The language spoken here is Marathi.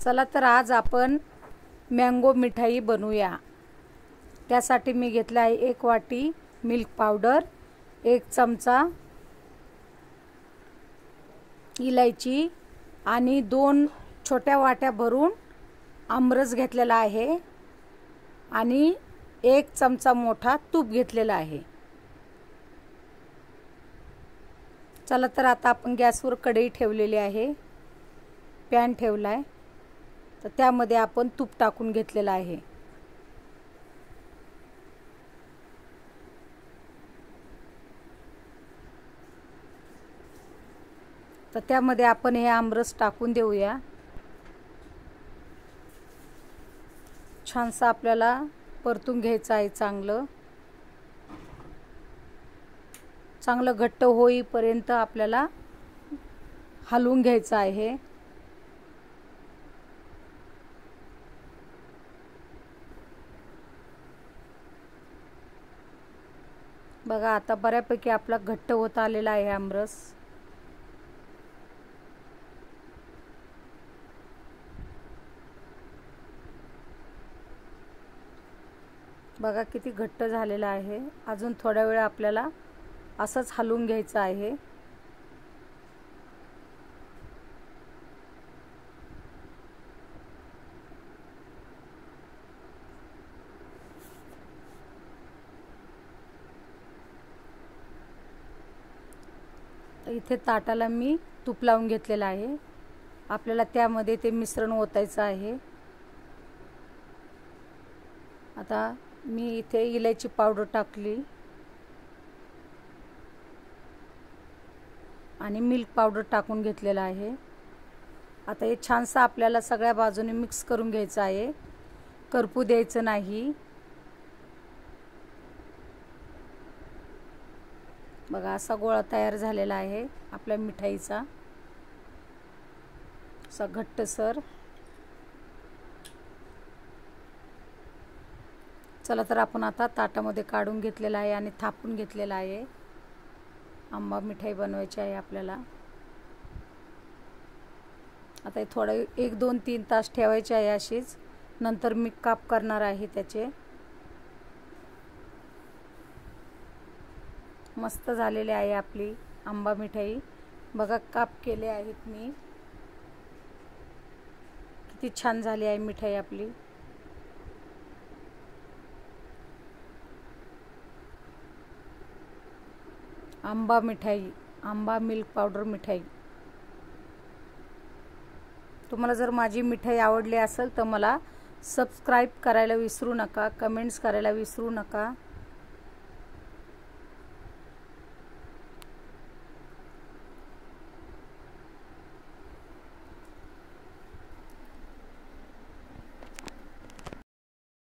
चला तर आज आपण मँगो मिठाई बनवूया। त्यासाठी मी घेतला आहे 1 वाटी मिल्क पावडर, 1 चमचा इलायची आणि 2 छोट्या वाट्या भरून आमरस घेतलेला आहे आणि 1 चमचा मोठा तूप घेतलेला आहे। चला तर आता आपण गॅसवर कढई ठेवलेली आहे, पॅन ठेवला आहे, तर त्यामध्ये आपण तूप टाकून घेतलेला आहे। तर त्यामध्ये आपण हे आमरस टाकून देऊया। छानसा आपल्याला परतून घ्यायचं आहे, चांगलं घट्ट होईपर्यंत आपल्याला हलवून घ्यायचं आहे। बघा आता बऱ्यापैकी आपला घट्ट होत आलेला आहे आमरस। बघा किती घट्ट झालेला आहे। अजून थोडा वेळ आपल्याला असंच हलवून घ्यायचं आहे। इथे ताटाला मी तूप लावून घेतलेलं आहे। आपल्याला त्यामध्ये ते मिश्रण ओतायचं आहे। आता मी इथे इलायची पावडर टाकली आणि मिल्क पावडर टाकून घेतलेला आहे। आता हे छानसं आपल्याला सगळ्या बाजूने मिक्स करून घ्यायचं आहे, करपू द्यायचं नाही। बघा असा गोळा तयार झालेला आहे आपल्या मिठाईचा, असा घट्टसर। चला तर आपण आता ताटामध्ये काढून घेतलेला आहे आणि थापून घेतलेला आहे। आंबा मिठाई बनवायची आहे आपल्याला। आता हे थोडं 1, 2, 3 तास ठेवायचे आहे अशीच, नंतर मी काप करणार आहे त्याचे। मस्त झालेली आहे आपली आंबा मिठाई। बघा काप केले आहेत मी, किती छान झाली आहे मिठाई आपली। आंबा मिठाई, आंबा मिल्क पावडर मिठाई। तुम्हाला जर माझी मिठाई आवडली असेल तर मला सबस्क्राइब करायला विसरू नका, कमेंट्स करायला विसरू नका।